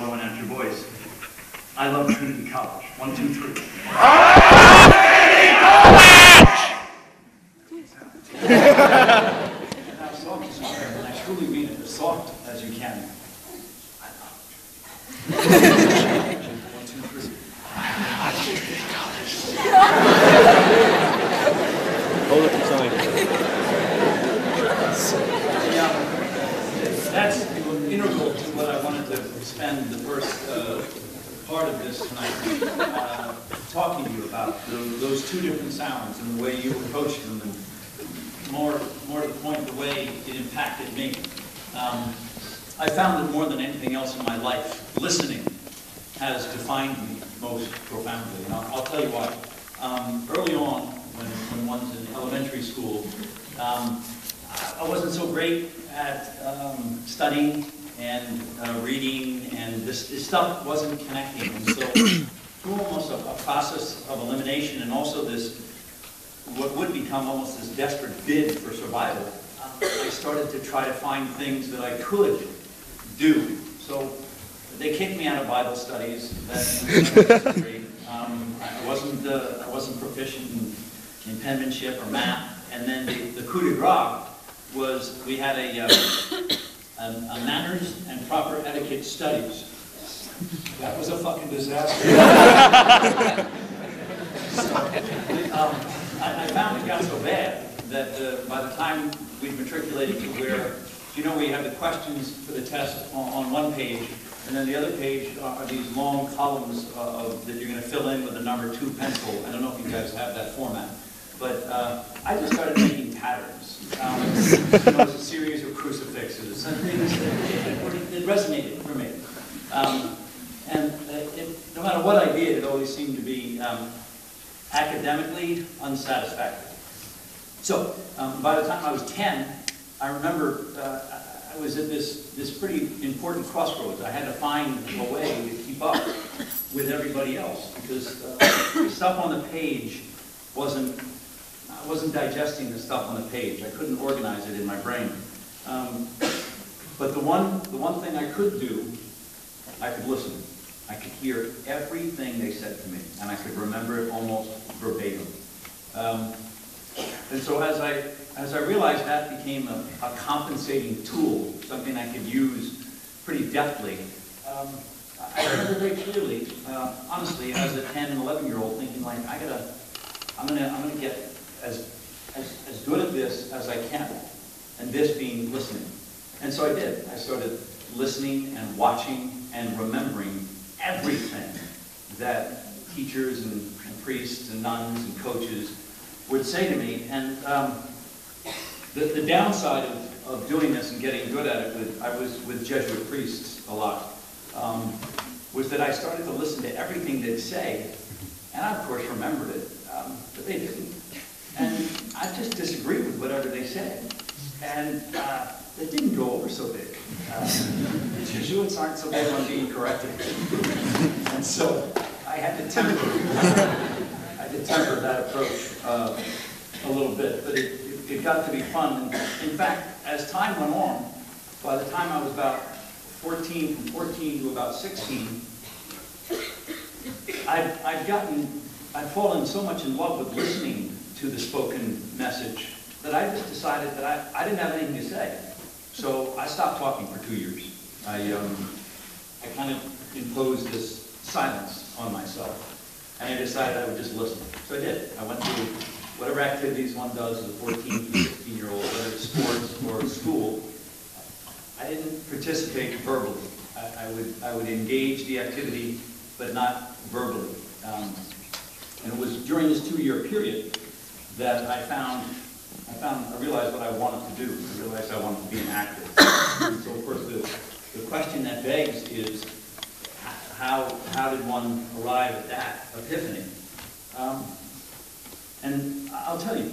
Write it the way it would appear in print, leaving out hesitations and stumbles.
blowing out your voice. I love Trinity College. 1, 2, 3. Trinity College! And now soft as you can, and I truly mean it, as soft as you can. I love Trinity. 1, 2, 3. I love Trinity College. Hold it for something. That's integral to what I wanted to spend the first part of this tonight talking to you about, those two different sounds and the way you approach them, and more to the point, the way it impacted me. I found that more than anything else in my life, listening has defined me most profoundly, and I'll tell you why. Early on, when one's in elementary school, I wasn't so great at studying and reading, and this stuff wasn't connecting. And so through almost a process of elimination, and also this, what would become almost this desperate bid for survival, I started to try to find things that I could do. So they kicked me out of Bible studies. I wasn't proficient in penmanship or math. And then the coup de grace was we had a manners and proper etiquette studies. That was a fucking disaster. I found it got so bad that by the time we matriculated to where, you know, we have the questions for the test on one page, and then the other page are these long columns that you're going to fill in with a number 2 pencil. I don't know if you guys have that format. But I just started making patterns. It was a series of crucifixes and things that resonated for me. No matter what I did, it always seemed to be academically unsatisfactory. So by the time I was 10, I remember I was at this pretty important crossroads. I had to find a way to keep up with everybody else, because the stuff on the page I wasn't digesting the stuff on the page. I couldn't organize it in my brain. But the one thing I could do, I could listen. I could hear everything they said to me, and I could remember it almost verbatim. And so as I realized that became a compensating tool, something I could use pretty deftly, I remember very clearly, honestly, as a 10 and 11-year-old, thinking like, I'm gonna get as good at this as I can, and this being listening. And so I did. I started listening and watching and remembering everything that teachers and priests and nuns and coaches would say to me. And the downside of doing this and getting good at it, I was with Jesuit priests a lot, was that I started to listen to everything they'd say, and I of course remembered it, but they didn't. And I just disagreed with whatever they said. And it didn't go over so big. The Jesuits aren't so big on being corrected. And so I had to temper that approach a little bit. But it got to be fun. And in fact, as time went on, by the time I was about 14, from 14 to about 16, I'd fallen so much in love with listening to the spoken message that I just decided that I didn't have anything to say. So I stopped talking for 2 years. I kind of imposed this silence on myself, and I decided I would just listen. So I did. I went through whatever activities one does as a 14 to 16-year-old, whether it's sports or school. I didn't participate verbally. I would engage the activity, but not verbally. And it was during this 2-year period that I realized what I wanted to do. I realized I wanted to be an actor. So of course the question that begs is, how did one arrive at that epiphany? And I'll tell you,